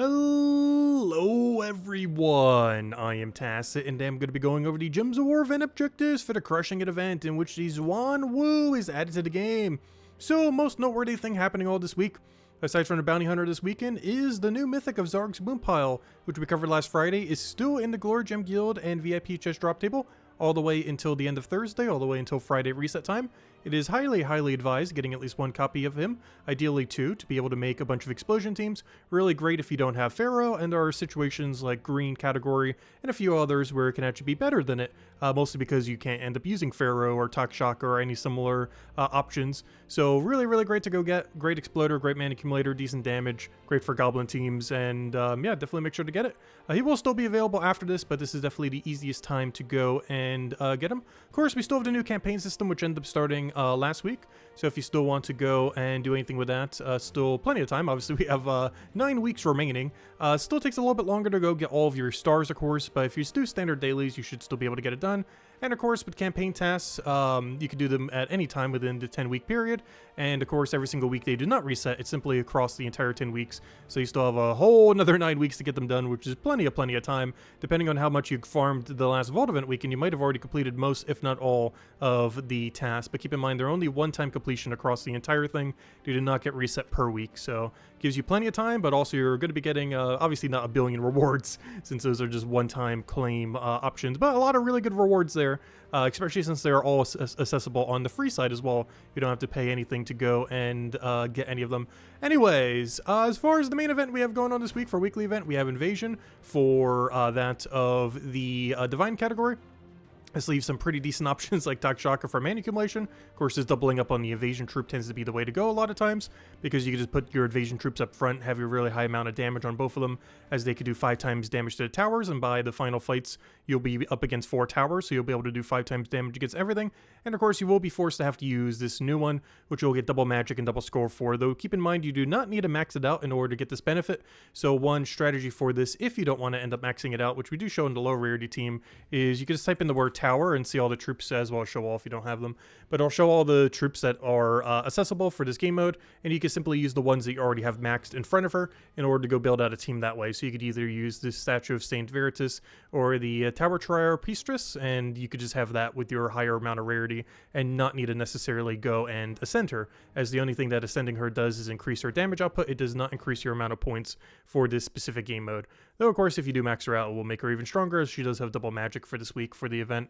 Hello everyone, I am Tacit and I'm going to be going over the Gems of War event objectives for the Crushing It event in which the Xuanwu is added to the game. So most noteworthy thing happening all this week, aside from the Bounty Hunter this weekend, is the new Mythic of Zarg's Moonpile, which we covered last Friday, is still in the Glory Gem Guild and VIP chest drop table, all the way until the end of Thursday, all the way until Friday reset time. It is highly advised getting at least one copy of him, ideally two, to be able to make a bunch of explosion teams. Really great if you don't have Pharaoh, and there are situations like green category and a few others where it can actually be better than it, mostly because you can't end up using Pharaoh or Takshaka or any similar options. So really great to go get. Great exploder, great mana accumulator, decent damage, great for goblin teams, and yeah, definitely make sure to get it. He will still be available after this, but this is definitely the easiest time to go and get him. Of course, we still have the new campaign system, which ended up starting last week, so if you still want to go and do anything with that, still plenty of time. Obviously we have 9 weeks remaining. Still takes a little bit longer to go get all of your stars, of course, but if you do standard dailies, you should still be able to get it done. And of course, with campaign tasks, you can do them at any time within the 10-week period. And of course, every single week they do not reset. It's simply across the entire 10 weeks. So you still have a whole another 9 weeks to get them done, which is plenty of time. Depending on how much you farmed the last Vault event weekend, you might have already completed most, if not all, of the tasks. But keep in mind, they're only one-time completion across the entire thing. They do not get reset per week. So gives you plenty of time, but also you're going to be getting, obviously not a billion rewards, since those are just one-time claim options. But a lot of really good rewards there. Especially since they're all accessible on the free side as well. You don't have to pay anything to go and get any of them. Anyways, as far as the main event we have going on this week for weekly event, we have Invasion for that of the Divine category. This leaves some pretty decent options like Takshaka for mana accumulation. Of course, this doubling up on the evasion troop tends to be the way to go a lot of times, because you can just put your evasion troops up front, have your really high amount of damage on both of them, as they could do 5 times damage to the towers, and by the final fights, you'll be up against 4 towers, so you'll be able to do 5 times damage against everything. And of course, you will be forced to have to use this new one, which you'll get double magic and double score for, though keep in mind you do not need to max it out in order to get this benefit. So one strategy for this, if you don't want to end up maxing it out, which we do show in the low rarity team, is you can just type in the word tower and see all the troops as well as show all if you don't have them. But it'll show all the troops that are accessible for this game mode, and you can simply use the ones that you already have maxed in front of her in order to go build out a team that way. So you could either use the statue of Saint Veritas or the Tower Trier Priestess, and you could just have that with your higher amount of rarity and not need to necessarily go and ascend her, as the only thing that ascending her does is increase her damage output. It does not increase your amount of points for this specific game mode. Though of course, if you do max her out, it will make her even stronger, as she does have double magic for this week for the event.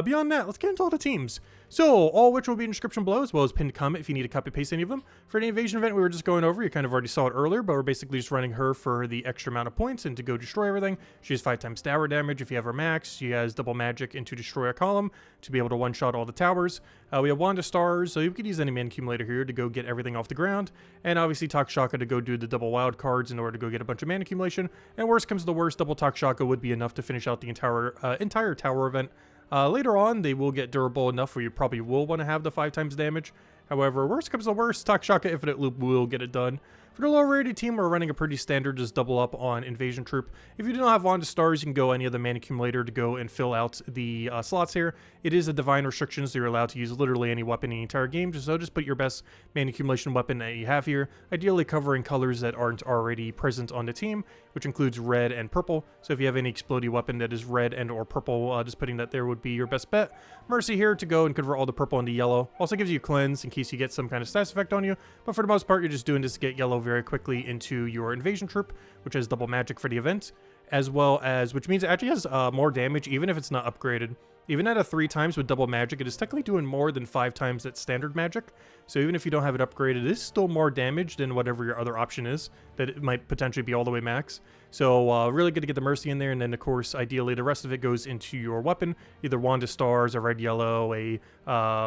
Beyond that, let's get into all the teams. So, all which will be in the description below, as well as pinned comment if you need to copy paste any of them. For the invasion event we were just going over, you kind of already saw it earlier, but we're basically just running her for the extra amount of points and to go destroy everything. She has 5 times tower damage if you have her max. She has double magic and to destroy a column to be able to one-shot all the towers. We have Wanda Stars, so you could use any mana accumulator here to go get everything off the ground. And obviously Takshaka to go do the double wild cards in order to go get a bunch of mana accumulation. And worst comes to the worst, double Takshaka would be enough to finish out the entire tower event. Later on, they will get durable enough where you probably will want to have the 5 times damage. However, worst comes to worst, Takshaka Infinite Loop will get it done. For the low rarity team, we're running a pretty standard, just double up on Invasion Troop. If you do not have Wanda Stars, you can go any of the mana accumulator to go and fill out the slots here. It is a divine restriction, so you're allowed to use literally any weapon in the entire game, so just put your best mana accumulation weapon that you have here, ideally covering colors that aren't already present on the team, which includes red and purple. So if you have any explodey weapon that is red and or purple, just putting that there would be your best bet. Mercy here to go and convert all the purple into yellow. Also gives you cleanse in case you get some kind of stats effect on you, but for the most part, you're just doing this to get yellow very quickly into your invasion troop, which has double magic for the event, as well as, which means it actually has more damage even if it's not upgraded. Even at a 3 times with double magic, it is technically doing more than 5 times that standard magic. So even if you don't have it upgraded, it is still more damage than whatever your other option is, that it might potentially be all the way max. So really good to get the Mercy in there, and then of course, ideally the rest of it goes into your weapon, either Wanda Stars, a red-yellow, a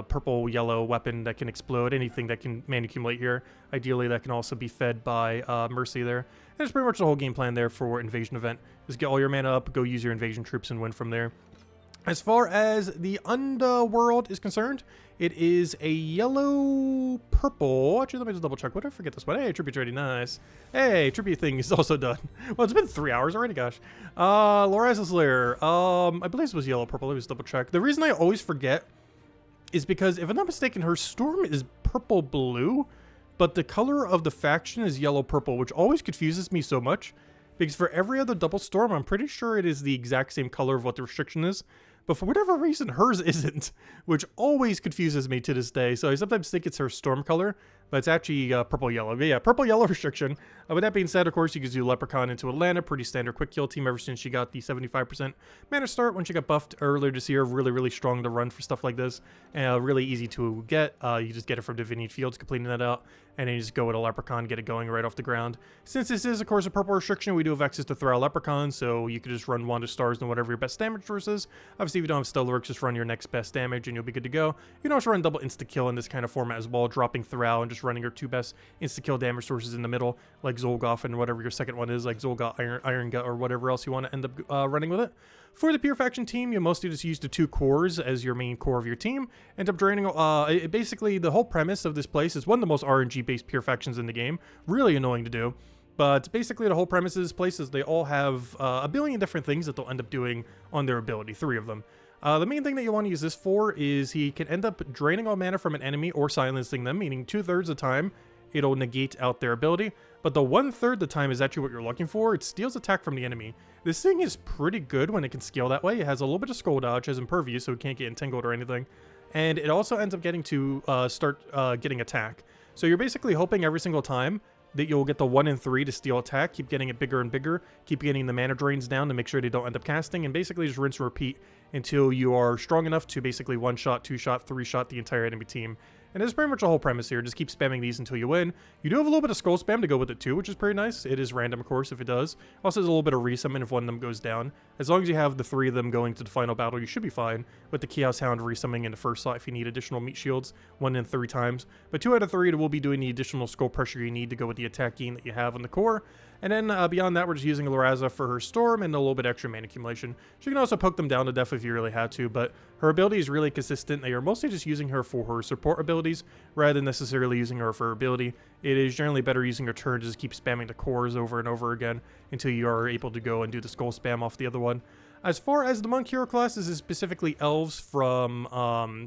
purple-yellow weapon that can explode, anything that can mana accumulate here. Ideally that can also be fed by Mercy there. And that's pretty much the whole game plan there for Invasion event. Just get all your mana up, go use your invasion troops and win from there. As far as the Underworld is concerned, it is a yellow-purple. Actually, let me just double check. What did I forget this one? Hey, tribute's already nice. Hey, tribute thing is also done. Well, it's been 3 hours already, gosh. Loraz's Lair. I believe this was yellow-purple. Let me just double check. The reason I always forget is because, if I'm not mistaken, her storm is purple-blue, but the color of the faction is yellow-purple, which always confuses me so much. because for every other double storm, I'm pretty sure it is the exact same color of what the restriction is. But for whatever reason, hers isn't, which always confuses me to this day. So I sometimes think it's her storm color, but it's actually purple-yellow. But yeah, purple-yellow restriction. With that being said, of course, you can do Leprechaun into Atlanta. Pretty standard quick kill team ever since she got the 75% mana start when she got buffed earlier this year. Really, really strong to run for stuff like this. And really easy to get. You just get it from Divinity Fields, completing that out. And then you just go with a Leprechaun, get it going right off the ground. Since this is, of course, a purple restriction, we do have access to throw out Leprechaun, so you could just run Wand of Stars and whatever your best damage source is. Obviously, if you don't have Stellar Works, just run your next best damage and you'll be good to go. You can also run double insta-kill in this kind of format as well, dropping Thrall and just running your two best insta-kill damage sources in the middle, like Zolgoth and whatever your second one is, like Zolgoth, Iron Gut, or whatever else you want to end up running with it. For the Pure Faction team, you mostly just use the 2 cores as your main core of your team. End up draining, basically the whole premise of this place is one of the most RNG-based Pure Factions in the game. Really annoying to do. But basically the whole premise of this place is they all have a billion different things that they'll end up doing on their ability, 3 of them. The main thing that you want to use this for is he can end up draining all mana from an enemy or silencing them, meaning 2/3 of the time it'll negate out their ability, but the 1/3 of the time is actually what you're looking for. It steals attack from the enemy. This thing is pretty good when it can scale that way. It has a little bit of Skull Dodge, has Impervious, so it can't get entangled or anything. And it also ends up getting to start getting attack. So you're basically hoping every single time that you'll get the 1 in 3 to steal attack, keep getting it bigger and bigger, keep getting the mana drains down to make sure they don't end up casting, and basically just rinse and repeat until you are strong enough to basically 1-shot, 2-shot, 3-shot the entire enemy team. And that's pretty much the whole premise here. Just keep spamming these until you win. You do have a little bit of skull spam to go with it too, which is pretty nice. It is random, of course, if it does. Also, there's a little bit of resummon if one of them goes down. As long as you have the 3 of them going to the final battle, you should be fine with the Chaos Hound resummoning in the first slot if you need additional meat shields 1 in 3 times. But 2 out of 3, it will be doing the additional skull pressure you need to go with the attack gain that you have on the core. And then beyond that, we're just using Laraza for her Storm and a little bit extra mana accumulation. She can also poke them down to death if you really had to, but her ability is really consistent. They are mostly just using her for her support abilities rather than necessarily using her for her ability. It is generally better using her turn to just keep spamming the cores over and over again until you are able to go and do the skull spam off the other one. As far as the Monk Hero class, this is specifically elves from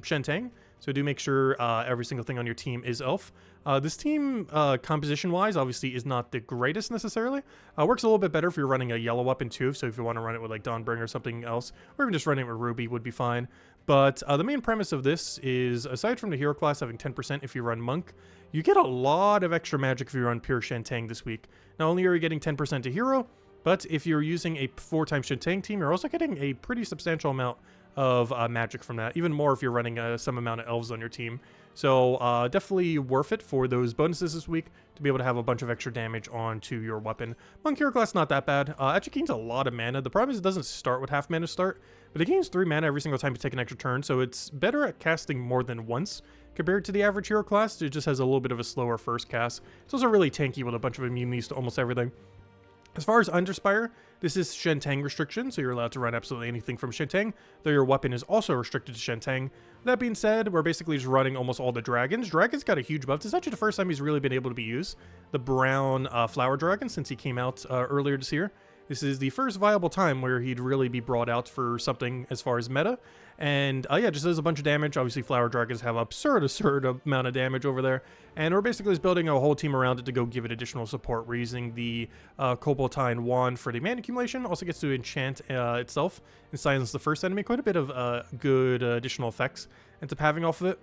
Shentang. So do make sure every single thing on your team is elf. This team, composition-wise, obviously is not the greatest necessarily. Works a little bit better if you're running a yellow weapon too, so if you want to run it with like Dawnbringer or something else, or even just running it with Ruby would be fine. But the main premise of this is, aside from the hero class having 10% if you run Monk, you get a lot of extra magic if you run pure Shentang this week. Not only are you getting 10% to hero, but if you're using a 4-time Shentang team, you're also getting a pretty substantial amount of magic from that, even more if you're running some amount of elves on your team. So definitely worth it for those bonuses this week to be able to have a bunch of extra damage onto your weapon. Monk Hero class not that bad. Actually gains a lot of mana. The problem is it doesn't start with half mana start, but it gains 3 mana every single time you take an extra turn, so it's better at casting more than once compared to the average hero class. It just has a little bit of a slower first cast. It's also really tanky with a bunch of immunities to almost everything. As far as Underspire, this is Shentang restriction, so you're allowed to run absolutely anything from Shentang, though your weapon is also restricted to Shentang. That being said, we're basically just running almost all the dragons. Dragon's got a huge buff. This is actually the first time he's really been able to be used. The brown flower dragon since he came out earlier this year. This is the first viable time where he'd really be brought out for something as far as meta. And yeah, just does a bunch of damage. Obviously, flower dragons have absurd amount of damage over there. And we're basically just building a whole team around it to go give it additional support. We're using the Koboltine Wand for the mana accumulation. Also gets to enchant itself and silence the first enemy. Quite a bit of good additional effects ends up having off of it.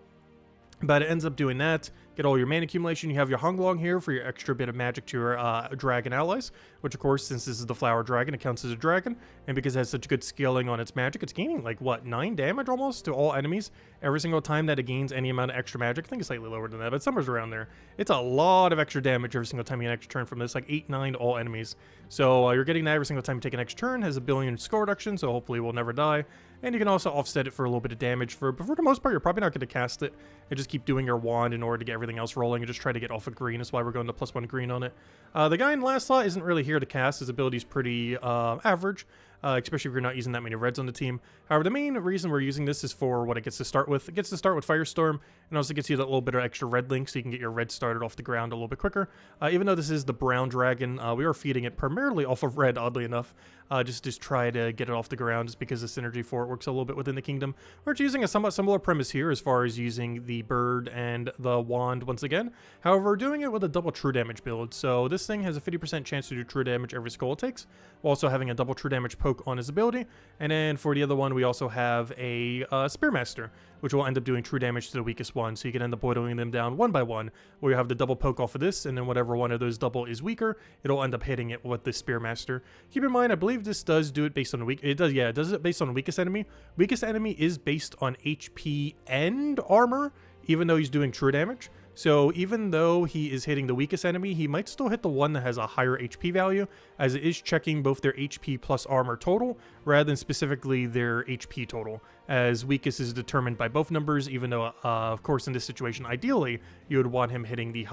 But it ends up doing that. Get all your mana accumulation. You have your Honglong here for your extra bit of magic to your dragon allies, which of course, since this is the flower dragon, it counts as a dragon. And because it has such good scaling on its magic, it's gaining like what, 9 damage almost to all enemies every single time that it gains any amount of extra magic. I think it's slightly lower than that, but somewhere's around there. It's a lot of extra damage every single time you get an extra turn from this, like 8, 9 to all enemies. So you're getting that every single time you take an extra turn. Has a billion score reduction, so hopefully we'll never die. And you can also offset it for a little bit of damage. But for the most part, you're probably not going to cast it and just keep doing your wand in order to get everything else rolling and just try to get off of green. That's why we're going to +1 green on it. The guy in last slot isn't really here to cast. His ability is pretty average. especially if you're not using that many reds on the team. However, the main reason we're using this is for what it gets to start with. It gets to start with Firestorm, and also gets you that little bit of extra red link, so you can get your red started off the ground a little bit quicker. Even though this is the brown dragon, we are feeding it primarily off of red, oddly enough, just to try to get it off the ground, just because the synergy for it works a little bit within the kingdom. We're using a somewhat similar premise here as far as using the bird and the wand once again. However, we're doing it with a double true damage build, so this thing has a 50% chance to do true damage every skull it takes, while also having a double true damage poke on his ability. And then for the other one, we also have a Spearmaster, which will end up doing true damage to the weakest one, so you can end up whittling them down one by one, where you have the double poke off of this, and then whatever one of those double is weaker, it'll end up hitting it with the Spearmaster. Keep in mind, I believe this does do it based on weak. It does, yeah, it does it based on weakest enemy. Weakest enemy is based on HP and armor, even though he's doing true damage. So even though he is hitting the weakest enemy, he might still hit the one that has a higher HP value, as it is checking both their HP plus armor total, rather than specifically their HP total, as weakest is determined by both numbers, even though, of course, in this situation, ideally, you would want him hitting the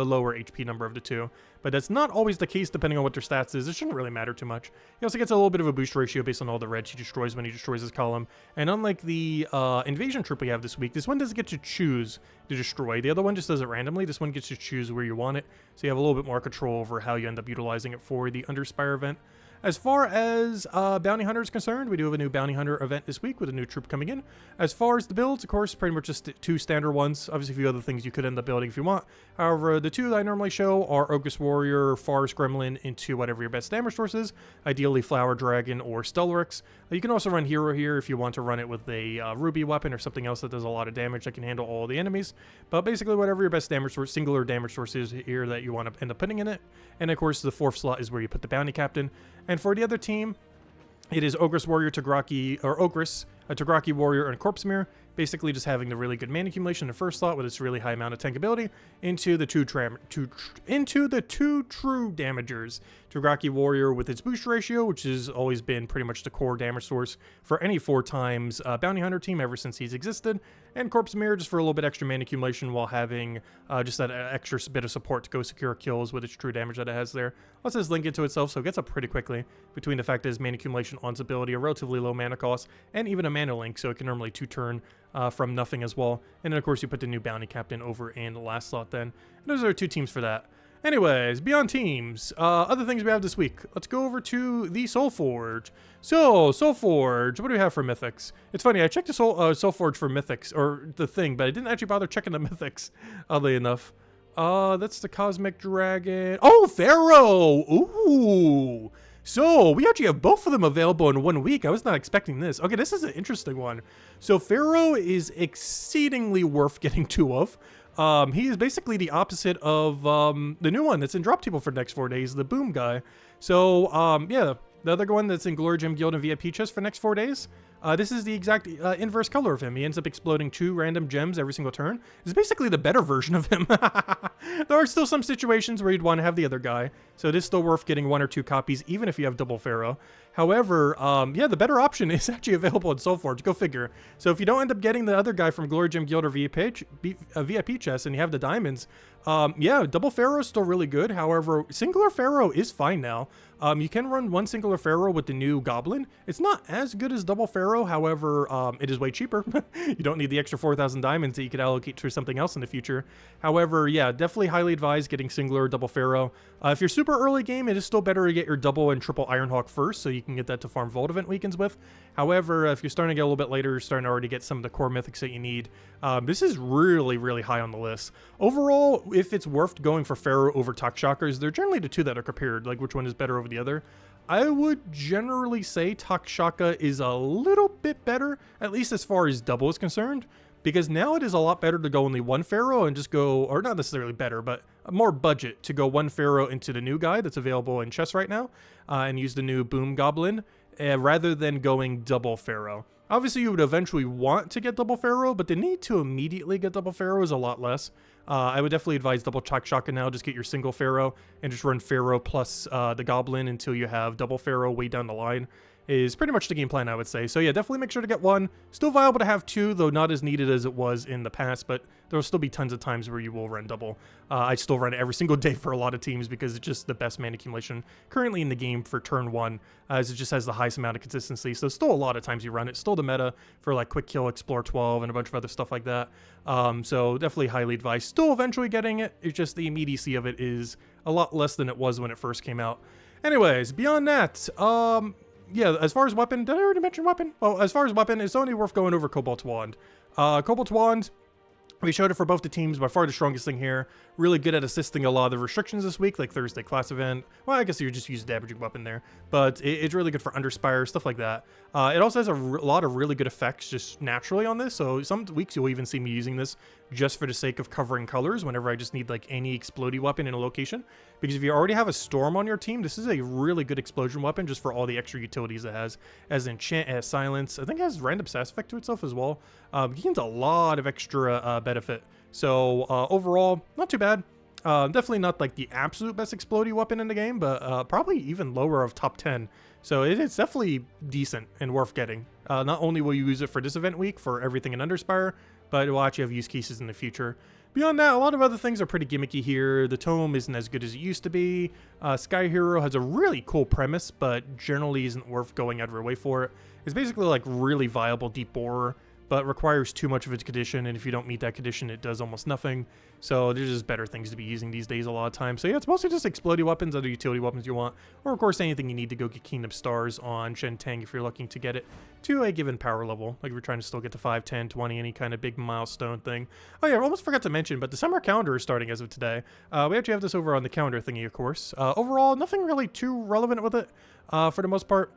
lower HP number of the two. But that's not always the case depending on what their stats is. It shouldn't really matter too much. He also gets a little bit of a boost ratio based on all the reds he destroys when he destroys his column. And unlike the invasion troop we have this week, this one doesn't get to choose to destroy. The other one just does it randomly. This one gets to choose where you want it. So you have a little bit more control over how you end up utilizing it for the Underspire event. As far as Bounty Hunter is concerned, we do have a new Bounty Hunter event this week with a new troop coming in. As far as the builds, of course, pretty much just two standard ones. Obviously, a few other things you could end up building if you want. However, the two that I normally show are Ogress Warrior, Forest Gremlin into whatever your best damage source is, ideally Flower Dragon or Stellaryx. You can also run Hero here if you want to run it with a Ruby weapon or something else that does a lot of damage that can handle all the enemies. But basically, whatever your best damage source, singular damage source is here that you want to end up putting in it. And of course, the fourth slot is where you put the Bounty Captain. And for the other team, it is Ogress Warrior, Tagraki, or Ogress, a Tagraki Warrior, and Corpse Mirror. Basically just having the really good mana accumulation in the first slot with its really high amount of tank ability into the two true damagers. Tagraki Warrior with its boost ratio, which has always been pretty much the core damage source for any 4 times Bounty Hunter team ever since he's existed. And Corpse Mirror just for a little bit extra mana accumulation while having just that extra bit of support to go secure kills with its true damage that it has there. Lets us link into itself, so it gets up pretty quickly between the fact that its mana accumulation on its ability, a relatively low mana cost, and even a mana link, so it can normally 2-turn from nothing as well. And then of course you put the new Bounty Captain over in the last slot then. And those are 2 teams for that. Anyways, beyond teams, other things we have this week. Let's go over to the Soulforge. So, Soulforge, what do we have for Mythics? It's funny, I checked the Soulforge for Mythics, or the thing, but I didn't actually bother checking the Mythics, oddly enough. That's the Cosmic Dragon. Oh, Pharaoh! Ooh! So, we actually have both of them available in 1 week. I was not expecting this. Okay, this is an interesting one. So, Pharaoh is exceedingly worth getting 2 of. He is basically the opposite of the new one that's in drop table for the next 4 days, the Boom guy. So, yeah, the other one that's in Glory Gem Guild and VIP chest for the next 4 days. This is the exact inverse color of him. He ends up exploding 2 random gems every single turn. It's basically the better version of him. There are still some situations where you'd want to have the other guy, so it is still worth getting 1 or 2 copies, even if you have double Pharaoh. However, yeah, the better option is actually available in Soulforge. Go figure. So if you don't end up getting the other guy from Glory Gem Guild or VIP chest and you have the diamonds, yeah, double Pharaoh is still really good. However, singular Pharaoh is fine now. You can run 1 singular Pharaoh with the new Goblin. It's not as good as double Pharaoh, however, it is way cheaper. You don't need the extra 4,000 diamonds that you could allocate to something else in the future. However, yeah, definitely highly advised getting singular or double Pharaoh. If you're super early game, it is still better to get your double and triple Ironhawk first, so you can get that to farm Vault Event weekends with. However, if you're starting to get a little bit later, you're starting to already get some of the core mythics that you need. This is really, really high on the list. Overall, if it's worth going for Pharaoh over Takshakas, they're generally the 2 that are compared, like which one is better over the other. I would generally say Takshaka is a little bit better, at least as far as double is concerned, because now it is a lot better to go only 1 Pharaoh and just go, or not necessarily better, but more budget to go 1 Pharaoh into the new guy that's available in chess right now, and use the new Boom Goblin, rather than going double Pharaoh. Obviously, you would eventually want to get double Pharaoh, but the need to immediately get double Pharaoh is a lot less. I would definitely advise double Takshaka now. Just get your single Pharaoh and just run Pharaoh plus the Goblin until you have double Pharaoh way down the line. is pretty much the game plan, I would say. So yeah, definitely make sure to get one. Still viable to have two, though not as needed as it was in the past, but there'll still be tons of times where you will run double. I still run it every single day for a lot of teams because it's just the best mana accumulation currently in the game for turn 1, as it just has the highest amount of consistency. So still a lot of times you run it. Still the meta for like quick kill, explore 12, and a bunch of other stuff like that. So definitely highly advised. Still eventually getting it. It's just the immediacy of it is a lot less than it was when it first came out. Anyways, beyond that, yeah, as far as weapon, did I already mention weapon? Well, as far as weapon, it's only worth going over Cobalt's Wand. Cobalt's Wand, we showed it for both the teams, by far the strongest thing here. Really good at assisting a lot of the restrictions this week, like Thursday class event. Well, I guess you just use damaging weapon there, but it's really good for Underspire, stuff like that. It also has a lot of really good effects just naturally on this, so some weeks you'll even see me using this just for the sake of covering colors whenever I just need like any explodey weapon in a location. Because if you already have a storm on your team, this is a really good explosion weapon just for all the extra utilities it has. As enchant, it has silence, I think it has random sass effect to itself as well. It gains a lot of extra benefit. So overall, not too bad. Definitely not like the absolute best explodey weapon in the game, but probably even lower of top 10. So it's definitely decent and worth getting. Not only will you use it for this event week for everything in Underspire, but it will actually have use cases in the future. Beyond that, a lot of other things are pretty gimmicky here. The tome isn't as good as it used to be. Sky Hero has a really cool premise, but generally isn't worth going out of your way for it. It's basically like really viable deep borer, but requires too much of its condition, and if you don't meet that condition, it does almost nothing. So there's just better things to be using these days a lot of times. So yeah, it's mostly just explodey weapons, other utility weapons you want, or of course anything you need to go get Kingdom Stars on Shentang if you're looking to get it to a given power level. Like if you're trying to still get to 5, 10, 20, any kind of big milestone thing. Oh yeah, I almost forgot to mention, but the summer calendar is starting as of today. We actually have this over on the calendar thingy, of course. Overall, nothing really too relevant with it for the most part.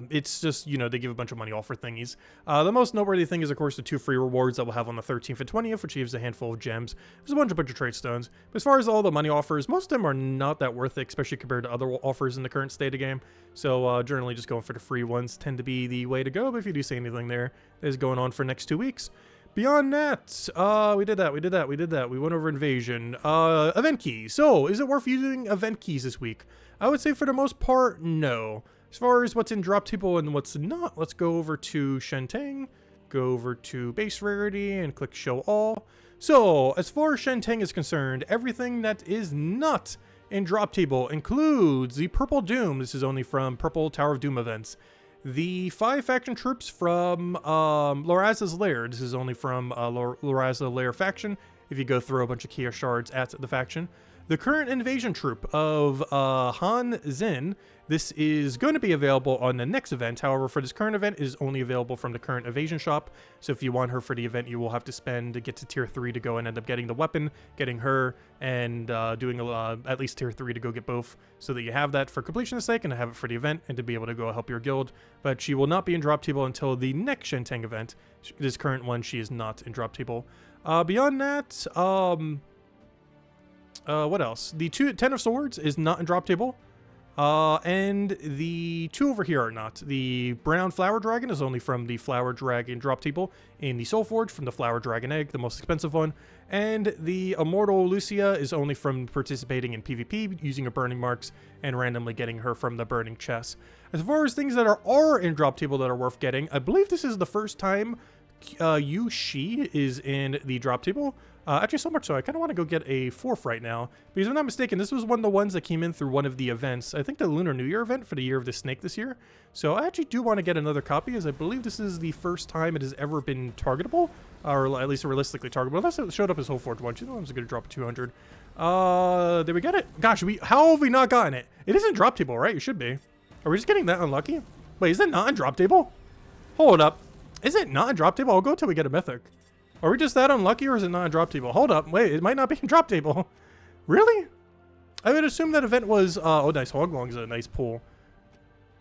It's just, you know, they give a bunch of money off for thingies. The most noteworthy thing is, of course, the 2 free rewards that we'll have on the 13th and 20th, which gives a handful of gems. There's a bunch of trade stones. But as far as all the money offers, most of them are not that worth it, especially compared to other offers in the current state of game. So, generally just going for the free ones tend to be the way to go. But if you do see anything there that is going on for next 2 weeks. Beyond that, we did that. We went over Invasion. Event keys. So, is it worth using event keys this week? I would say for the most part, no. As far as what's in drop table and what's not, let's go over to Shentang, go over to base rarity and click show all. So as far as Shentang is concerned, everything that is not in drop table includes the Purple Doom. This is only from Purple Tower of Doom events. The 5 faction troops from Loraza's Lair. This is only from Loraza Lair faction. If you go throw a bunch of Kia shards at the faction. The current invasion troop of Han Zin. This is going to be available on the next event. However, for this current event, it is only available from the current evasion shop. So if you want her for the event, you will have to spend to get to tier 3 to go and end up getting the weapon, getting her, and doing at least tier 3 to go get both, so that you have that for completion's sake and to have it for the event and to be able to go help your guild. But she will not be in drop table until the next Shentang event. This current one, she is not in drop table. Beyond that, what else? The 10 of Swords is not in drop table. And the 2 over here are not. The Brown Flower Dragon is only from the Flower Dragon drop table in the Soulforge from the Flower Dragon Egg, the most expensive one. And the Immortal Lucia is only from participating in PvP, using her burning marks, and randomly getting her from the burning chest. As far as things that are in drop table that are worth getting, I believe this is the first time She is in the drop table. Actually, so much so, I kind of want to go get a 4th right now. Because if I'm not mistaken, this was one of the ones that came in through one of the events. I think the Lunar New Year event for the Year of the Snake this year. So I actually do want to get another copy, as I believe this is the first time it has ever been targetable. Or at least realistically targetable. Unless it showed up as Soulforge once. You know, I was going to drop a 200. Did we get it? Gosh, how have we not gotten it? It isn't drop table, right? It should be. Are we just getting that unlucky? Wait, is it not in drop table? Hold up. Is it not in drop table? I'll go till we get a mythic. Are we just that unlucky, or is it not in drop table? Hold up. Wait, it might not be in drop table. Really? I would assume that event was... oh, nice. Hoglong is a nice pull.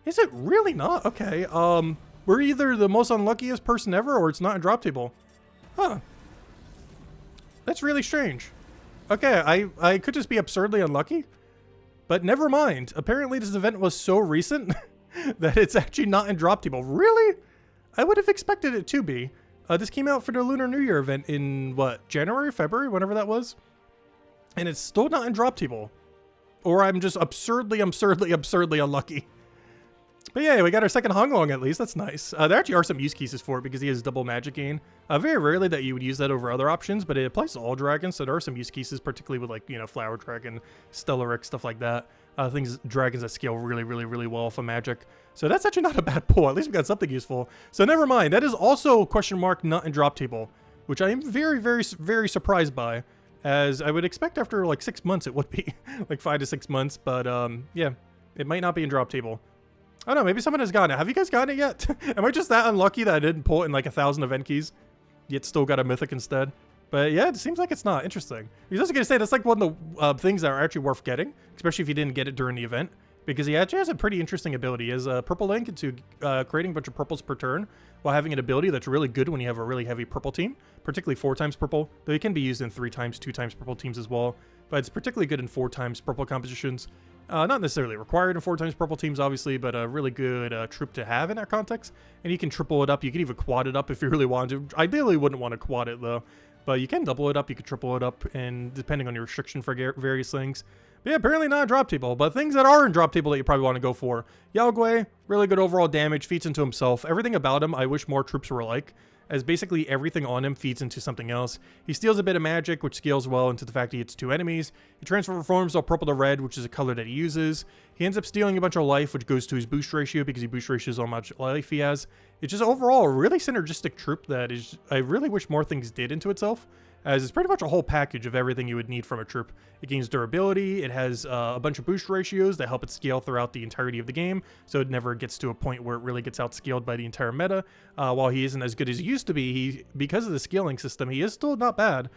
Is it really not? Okay. We're either the most unluckiest person ever, or it's not in drop table. Huh. That's really strange. Okay, I could just be absurdly unlucky. But never mind. Apparently this event was so recent that it's actually not in drop table. Really? I would have expected it to be. This came out for the Lunar New Year event in, what, January, February, whenever that was? And it's still not in drop table. Or I'm just absurdly unlucky. But yeah, we got our second Honglong at least. That's nice. There actually are some use cases for it because he has double magic gain. Very rarely that you would use that over other options, but it applies to all dragons. So there are some use cases, particularly with like, you know, Flower Dragon, Stellaric, stuff like that. Dragons that scale really, really, really well for magic. So that's actually not a bad pull. At least we got something useful. So never mind. That is also question mark not in drop table, which I am very, very, very surprised by, as I would expect after like 6 months it would be like 5 to 6 months. But yeah, it might not be in drop table. I don't know, maybe someone has gotten it. Have you guys gotten it yet? Am I just that unlucky that I didn't pull it in like 1,000 event keys, yet still got a mythic instead? But yeah, it seems like it's not. Interesting. I was also going to say, that's like one of the things that are actually worth getting, especially if you didn't get it during the event, because he actually has a pretty interesting ability. He has a purple link into creating a bunch of purples per turn, while having an ability that's really good when you have a really heavy purple team, particularly 4 times purple, though it can be used in 3 times, 2 times purple teams as well, but it's particularly good in 4 times purple compositions. Not necessarily required in 4 times purple teams, obviously, but a really good troop to have in that context. And you can triple it up. You can even quad it up if you really want to. Ideally, wouldn't want to quad it, though. But you can double it up. You can triple it up, and depending on your restriction for various things. But yeah, apparently not a drop table. But things that are in drop table that you probably want to go for. Yao, really good overall damage, feeds into himself. Everything about him, I wish more troops were like, as basically everything on him feeds into something else. He steals a bit of magic, which scales well into the fact he hits 2 enemies. He transforms all purple to red, which is a color that he uses. He ends up stealing a bunch of life, which goes to his boost ratio because he boost ratios how much life he has. It's just overall a really synergistic troop that is, I really wish more things did into itself, as it's pretty much a whole package of everything you would need from a troop. It gains durability, it has a bunch of boost ratios that help it scale throughout the entirety of the game, so it never gets to a point where it really gets outscaled by the entire meta. While he isn't as good as he used to be, because of the scaling system, he is still not bad.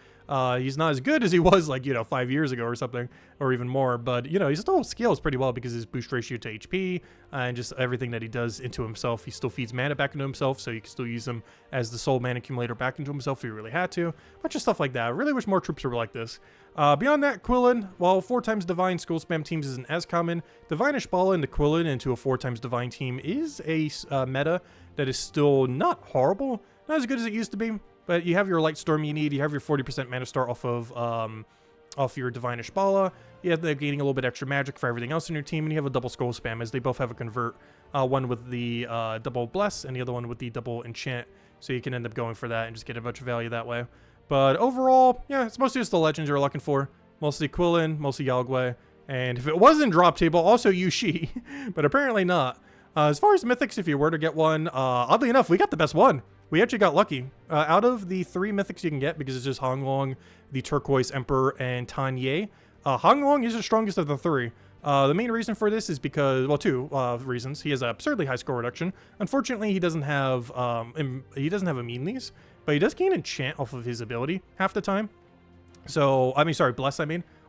He's not as good as he was like, 5 years ago or something, or even more, but he still scales pretty well because his boost ratio to HP and just everything that he does into himself. He still feeds mana back into himself, so you can still use him as the soul mana accumulator back into himself if you really had to. A bunch of stuff like that. I really wish more troops were like this. Beyond that, Quillen, while 4 times Divine Skull Spam teams isn't as common, Divine Ishbala into Quillen into a 4 times Divine team is a meta that is still not horrible. Not as good as it used to be, but you have your Light Storm you need, you have your 40% Mana Star off your Divine Ishbala, you have the gaining a little bit extra magic for everything else in your team, and you have a double Skull Spam, as they both have a convert, one with the double Bless, and the other one with the double Enchant, so you can end up going for that and just get a bunch of value that way. But overall, yeah, it's mostly just the legends you're looking for. Mostly Quillen, mostly Yao, and if it was in drop table, also Yushi, but apparently not. As far as mythics, if you were to get one, oddly enough, we got the best one. We actually got lucky. Out of the 3 mythics you can get, because it's just Honglong, the Turquoise Emperor, and Tanye, Honglong is the strongest of the 3. The main reason for this is because, well, 2 reasons. He has an absurdly high score reduction. Unfortunately, he doesn't have immunities, but he does gain enchant off of his ability half the time. So, bless,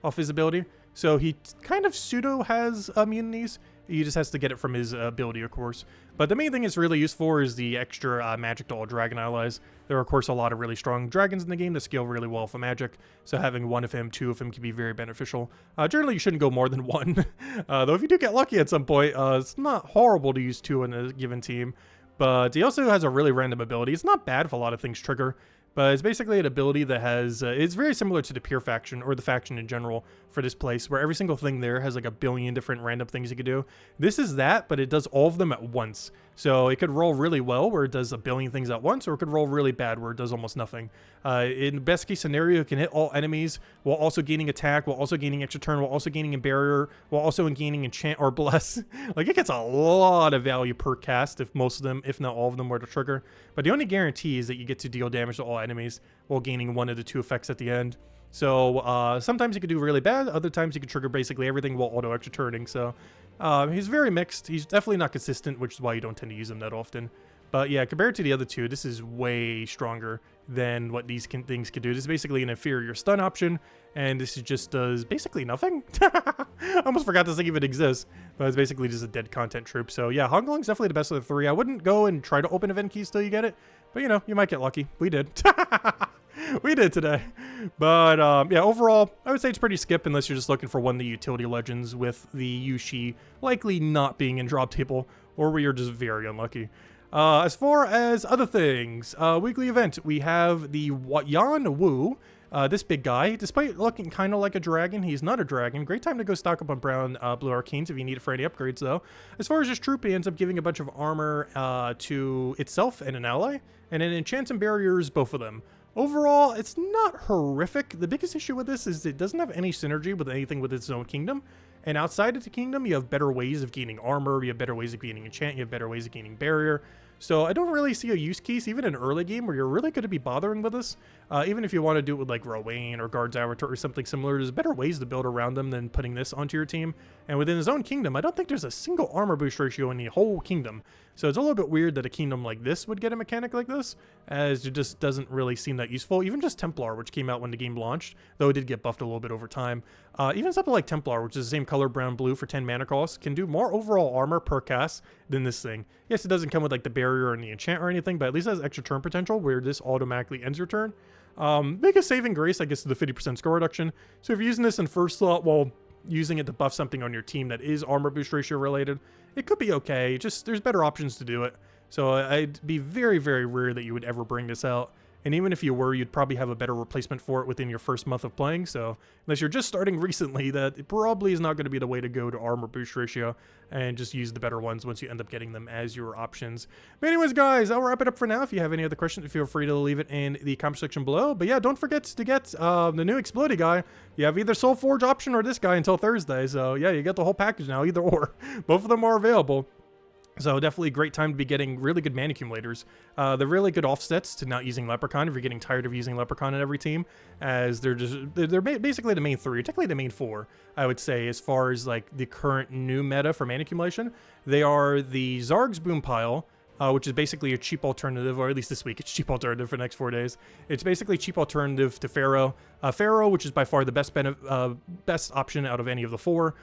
off his ability. So he kind of pseudo has immunities. He just has to get it from his ability, of course. But the main thing it's really used for is the extra magic to all dragon allies. There are, of course, a lot of really strong dragons in the game that scale really well for magic. So having 1 of him, 2 of him can be very beneficial. Generally, you shouldn't go more than 1. Though if you do get lucky at some point, it's not horrible to use 2 in a given team. But he also has a really random ability. It's not bad if a lot of things trigger, but it's basically an ability that has, it's very similar to the Pure faction, or the faction in general, for this place, where every single thing there has like a billion different random things you could do. This is that, but it does all of them at once. So it could roll really well, where it does a billion things at once, or it could roll really bad, where it does almost nothing. In the best case scenario, it can hit all enemies, while also gaining attack, while also gaining extra turn, while also gaining a barrier, while also gaining enchant or bless. Like, it gets a lot of value per cast, if most of them, if not all of them, were to trigger. But the only guarantee is that you get to deal damage to all enemies, while gaining 1 of the 2 effects at the end. So sometimes you could do really bad, other times you could trigger basically everything while auto extra turning. So he's very mixed. He's definitely not consistent, which is why you don't tend to use him that often. But yeah, compared to the other 2, this is way stronger than what these things can do. This is basically an inferior stun option, and this just does basically nothing. I almost forgot this thing even exists, but it's basically just a dead content troop. So yeah, Honglong's definitely the best of the 3. I wouldn't go and try to open event keys till you get it, but you might get lucky. We did. We did today. But yeah, overall, I would say it's pretty skip unless you're just looking for one of the utility legends, with the Yushi likely not being in drop table, or where you're just very unlucky. As far as other things, weekly event, we have the Xuanwu, This big guy, despite looking kind of like a dragon, he's not a dragon. Great time to go stock up on brown blue arcanes if you need it for any upgrades, though. As far as his troop, he ends up giving a bunch of armor to itself and an ally, and then enchants and barriers, both of them. Overall, it's not horrific. The biggest issue with this is it doesn't have any synergy with anything with its own kingdom. And outside of the kingdom, you have better ways of gaining armor, you have better ways of gaining enchant, you have better ways of gaining barrier. So I don't really see a use case, even in early game, where you're really going to be bothering with this. Even if you want to do it with like Rowan or Guard's Avatar or something similar, there's better ways to build around them than putting this onto your team. And within his own kingdom, I don't think there's a single armor boost ratio in the whole kingdom. So it's a little bit weird that a kingdom like this would get a mechanic like this, as it just doesn't really seem that useful. Even just Templar, which came out when the game launched, though it did get buffed a little bit over time. Even something like Templar, which is the same color, brown, blue, for 10 mana cost, can do more overall armor per cast than this thing. Yes, it doesn't come with like the barrier and the enchant or anything, but at least it has extra turn potential where this automatically ends your turn. Biggest saving grace, I guess, is the 50% score reduction. So if you're using this in first slot while using it to buff something on your team that is armor boost ratio related, it could be okay. Just there's better options to do it. So I'd be very, very rare that you would ever bring this out. And even if you were, you'd probably have a better replacement for it within your first month of playing. So unless you're just starting recently, that it probably is not going to be the way to go to armor boost ratio, and just use the better ones once you end up getting them as your options. But anyways, guys, I'll wrap it up for now. If you have any other questions, feel free to leave it in the comment section below. But yeah, don't forget to get the new Explodey guy. You have either Soulforge option or this guy until Thursday. So yeah, you get the whole package now, either or. Both of them are available. So definitely a great time to be getting really good mana accumulators. They're really good offsets to not using Leprechaun if you're getting tired of using Leprechaun in every team, as they're basically the main three, technically the main four, I would say, as far as like the current new meta for mana accumulation. They are the Zarg's Boom Pile, which is basically a cheap alternative, or at least this week, it's cheap alternative for the next 4 days. It's basically a cheap alternative to Pharaoh. Pharaoh, which is by far the best option out of any of the four,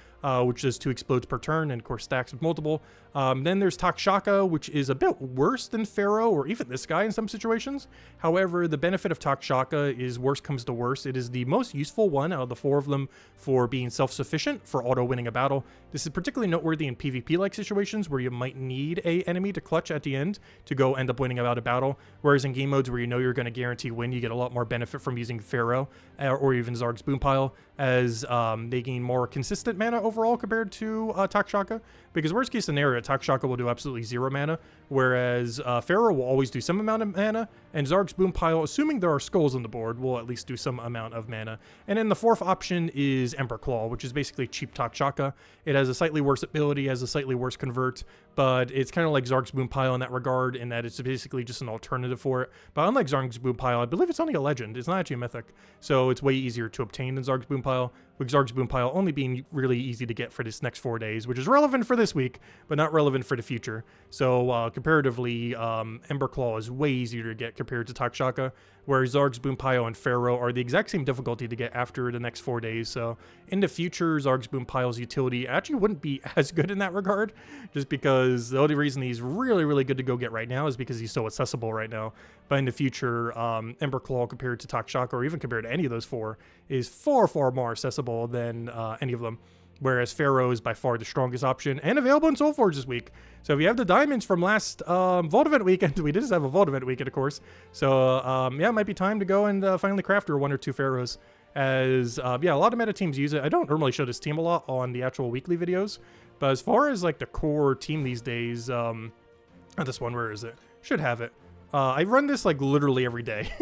which is 2 explodes per turn, and of course stacks with multiple. Then there's Takshaka, which is a bit worse than Pharaoh, or even this guy in some situations. However, the benefit of Takshaka is worse comes to worse. It is the most useful one out of the 4 of them for being self-sufficient for auto-winning a battle. This is particularly noteworthy in PvP-like situations where you might need a enemy to clutch at the end to go end up winning out a battle, whereas in game modes where you know you're going to guarantee win, you get a lot more benefit from using Pharaoh or even Zarg's Boom Pile, as they gain more consistent mana overall compared to Takshaka. Because worst case scenario, Takshaka will do absolutely 0 mana, whereas Pharaoh will always do some amount of mana, and Zarg's Boom Pile, assuming there are skulls on the board, will at least do some amount of mana. And then the 4th option is Ember Claw, which is basically cheap Takshaka. It has a slightly worse ability, has a slightly worse convert, but it's kind of like Zarg's Boom Pile in that regard, in that it's basically just an alternative for it. But unlike Zarg's Boom Pile, I believe it's only a legend. It's not actually a mythic, so it's way easier to obtain than Zarg's Boom Pile, with Zarg's Boom Pile only being really easy to get for this next 4 days, which is relevant for this week, but not relevant for the future. So comparatively, Ember Claw is way easier to get compared to Takshaka, whereas Zarg's Boom Pile and Pharaoh are the exact same difficulty to get after the next 4 days. So in the future, Zarg's Boom Pile's utility actually wouldn't be as good in that regard, just because the only reason he's really, really good to go get right now is because he's so accessible right now. But in the future, Ember Claw compared to Takshaka, or even compared to any of those 4, is far, far more accessible than any of them. Whereas Pharaoh is by far the strongest option, and available in Soulforge this week. So if you have the diamonds from last Vault Event weekend, we did just have a Vault Event weekend, of course. So yeah, it might be time to go and finally craft your 1 or 2 Pharaohs. As yeah, a lot of meta teams use it. I don't normally show this team a lot on the actual weekly videos, but as far as like the core team these days, this one, where is it? Should have it. I run this like literally every day.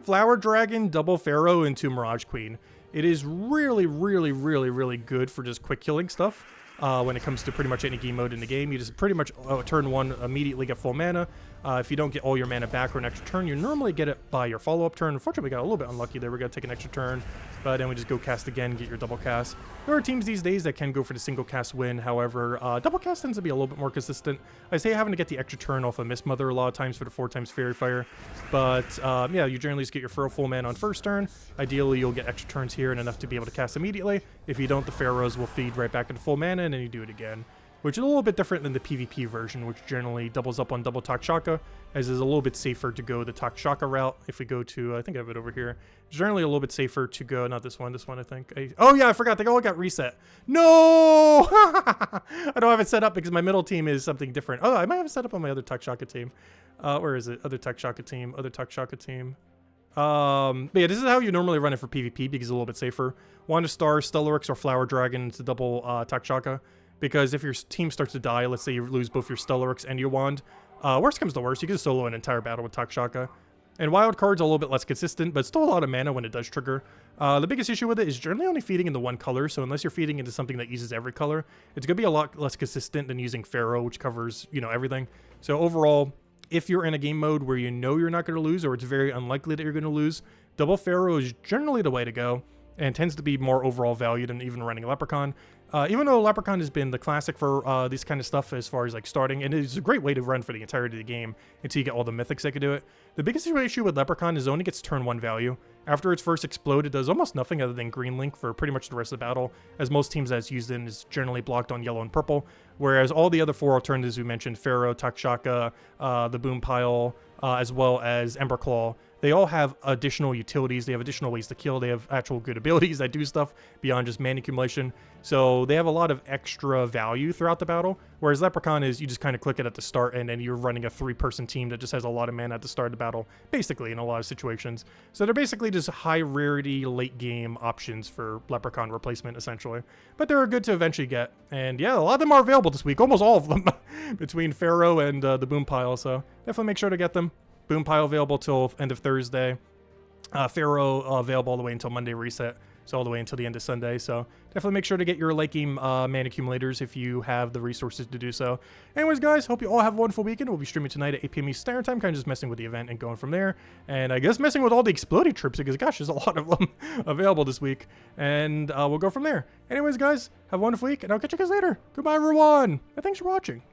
Flower Dragon, double Pharaoh, and 2 Mirage Queen. It is really, really, really, really good for just quick killing stuff. When it comes to pretty much any game mode in the game, you just pretty much turn 1 immediately get full mana. If you don't get all your mana back for an extra turn, you normally get it by your follow-up turn. Unfortunately, we got a little bit unlucky there. We're going to take an extra turn, but then we just go cast again, get your double cast. There are teams these days that can go for the single cast win. However, double cast tends to be a little bit more consistent. I say having to get the extra turn off of Mist Mother a lot of times for the 4 times Fairy Fire. But yeah, you generally just get your full mana on first turn. Ideally, you'll get extra turns here and enough to be able to cast immediately. If you don't, the Pharaohs will feed right back into full mana, and then you do it again, which is a little bit different than the PvP version, which generally doubles up on double Takshaka, as is a little bit safer to go the Takshaka route. If we go to, I think I have it over here, it's generally a little bit safer to go, not this one, I think. Oh yeah, I forgot, they all got reset. No! I don't have it set up because my middle team is something different. Oh, I might have it set up on my other Takshaka team. Where is it? Other Takshaka team. But yeah, this is how you normally run it for PvP because it's a little bit safer. Wand of Stars, Stellaryx, or Flower Dragon to double Takshaka. Because if your team starts to die, let's say you lose both your Stellaryx and your Wand, worst comes to worst, you can solo an entire battle with Takshaka. And wild cards are a little bit less consistent, but still a lot of mana when it does trigger. The biggest issue with it is generally only feeding into one color, so unless you're feeding into something that uses every color, it's going to be a lot less consistent than using Pharaoh, which covers, you know, everything. So overall, if you're in a game mode where you know you're not going to lose, or it's very unlikely that you're going to lose, double Pharaoh is generally the way to go, and tends to be more overall value than even running Leprechaun. Even though Leprechaun has been the classic for this kind of stuff as far as like starting, and it's a great way to run for the entirety of the game until you get all the mythics that can do it. The biggest issue with Leprechaun is it only gets turn 1 value. After its first explode, it does almost nothing other than green link for pretty much the rest of the battle, as most teams that's used in is generally blocked on yellow and purple, whereas all the other 4 alternatives we mentioned, Pharaoh, Takshaka, the Boom Pile, as well as Emberclaw, they all have additional utilities, they have additional ways to kill, they have actual good abilities that do stuff beyond just mana accumulation, so they have a lot of extra value throughout the battle, whereas Leprechaun is you just kind of click it at the start and then you're running a 3-person team that just has a lot of mana at the start of the battle, basically in a lot of situations. So they're basically just high rarity late game options for Leprechaun replacement essentially, but they're good to eventually get, and yeah, a lot of them are available this week, almost all of them, between Pharaoh and the Boom Pile, so definitely make sure to get them. Boom Pile available till end of Thursday. Pharaoh available all the way until Monday reset. So all the way until the end of Sunday. So definitely make sure to get your late game mana accumulators if you have the resources to do so. Anyways, guys, hope you all have a wonderful weekend. We'll be streaming tonight at 8 p.m. Eastern Standard Time, kind of just messing with the event and going from there. And I guess messing with all the exploding troops because, gosh, there's a lot of them available this week. And we'll go from there. Anyways, guys, have a wonderful week, and I'll catch you guys later. Goodbye, everyone, and thanks for watching.